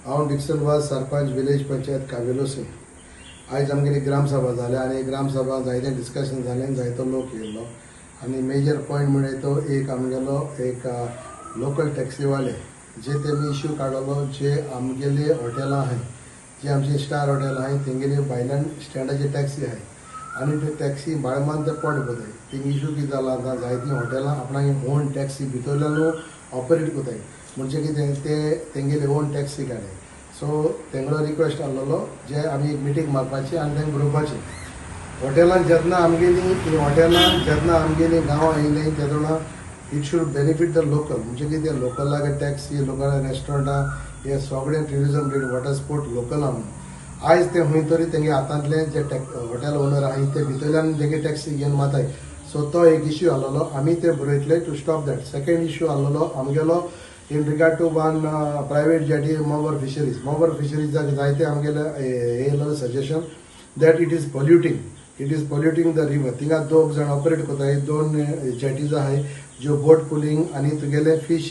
हांव डिक्सनवाज सरपंच विलेज पंचायत कावेलोसी. आयज आमगेली ग्रामसभा जाल्या आनी ग्रामसभा जायते डिस्कशन जालें, जायतो लोक येयल्लो आनी मेजर पॉयंट म्हळ्यार तो एक आमगेलो एक लोकल टॅक्सीवाले जे तेमी इश्यू काडलो जे आमगेले हॉटेलां आहाय, जे आमचे स्टार हॉटेल आहाय तेंगेली भायल्यान स्टँडाची टॅक्सी आहाय आनी त्यो टॅक्सी बाळमान ते पोट भरताय. थिंग इश्यू कितें जाला आतां जायतीं हॉटेलां आपणागे ओन टॅक्सी भितरल्यान ऑपरेट कोताय, म्हणजे कितें ते तेंगेले ओन टॅक्सी काडाय. सो तेंगलो रिक्वेस्ट आसलेलो जे आमी एक मिटींग मारपाची आनी तेंका बरोवपाची. हॉटेलान जेन्ना आमगेली गांवां येयलीं तेन्ना it should benefit the local, म्हणजे कितें लोकलाक टॅक्सी, लोकल रेस्टॉरंटां हे सगळें ट्युरिजम रेट वॉटर स्पोर्ट लोकलां म्हणून. आयज ते खंय तरी तेंगे हातांतले जे हॉटेल ओनर आहाय ते भितरल्यान तेंगे टॅक्सी घेवन माताय. सो तो एक इश्यू आसलेलो, आमी ते बरयतले to stop that. Second issue आसलेलो आमगेलो in regard to one private jetty मोबर फिशरीज जायते आमगेले येयलो suggestion that it is polluting the river. थिंगा दोग जाण ऑपरेट कोताय, दोन जेटीज आहाय ज्यो बोट पुलिंग आनी तुगेले फीश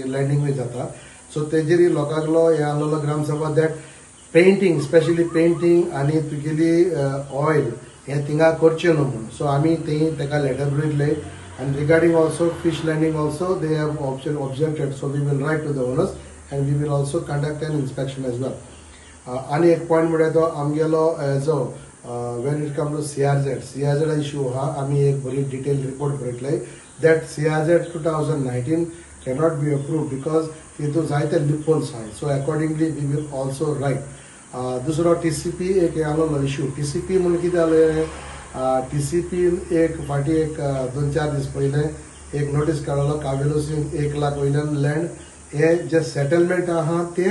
लँडिंगूय जाता. सो तेजेर लोकांकलो हे आसलेलो ग्रामसभा दॅट पेंटींग, स्पेशली पेंटींग आनी तुगेली ऑयल हे थिंगा करचें न्हू म्हणून. सो आमी तेका letter बरयतले. And regarding also fish landing also, they have objected. So we will write to the owners and we will also conduct an inspection as well. आणि एक पॉइंट म्हळ्यार तो आमगेलो जो when it comes to CRZ issue हा आमी एक बरी detail report बरयतले that CRZ 2019 cannot be approved because तितून जायते loopholes आहाय. So accordingly we will also write. दुसरो TCP एक आसलो इश्यू. TCP म्हणून कितें जालें, TCP एक फाटी एक 2-4 दीस पयले एक नोटीस काडलो कावेलोसीन 1 लाख वयल्यान लँड हे जे सेटलमेंट आहा ते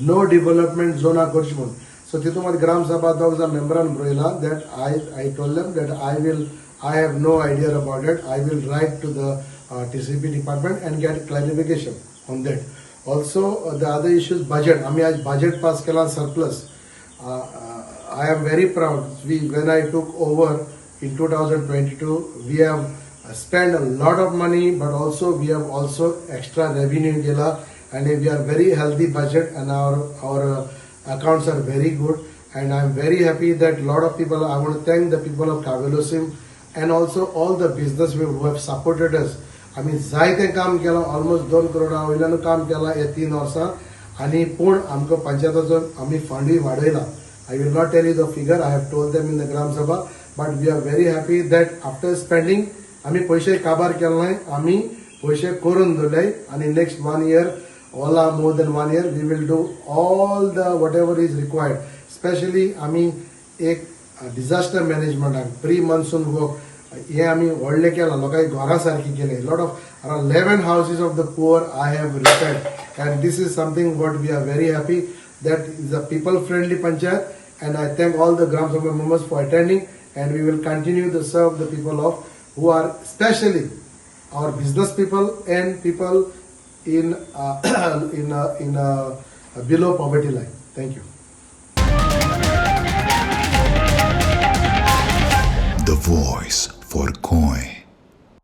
नो डेव्हलपमेंट झोना करचे म्हणून. सो तितून मात ग्रामसभा दोग जाण मेंबरान बरयला that I told them that I have no idea about that. I will write to the TCP department and get clarification on that. Also the other issues budget. आमी आज बजेट पास केला surplus. I am very proud. When I took over in 2022, we have spent a lot of money, but also we have also extra revenue gela, and we are very healthy budget, and our accounts are very good, and I am very happy that a lot of people. I want to thank the people of Kavelosim and also all the businessmen who have supported us. I mean, जायते काम केला, almost 2 करोडा वयल्यान काम केला हे 3 वर्सां, आनी पूण आमकां पंचायताचो आमी फंडूय वाडयला. I will not tell you the figure. I have told them in the Gram Sabha, but we are very happy that after spending, आमी पैसे काबार केले नाय, आमी पैसे करून दवरले आणि next 1 year, more than 1 year, we will do all the whatever is required. Especially आमी एक disaster management, pre-monsoon work, हे आमी व्हडले केला, लोकांनी घरा सारखी केले. Lot of around 11 houses of the poor I have repaired, and this is something what we are very happy. That is a people-friendly panchayat, and I thank all the Gram Sabha members for attending, and we will continue to serve the people of who are especially our business people and people in below poverty line. Thank you. The voice for Coin.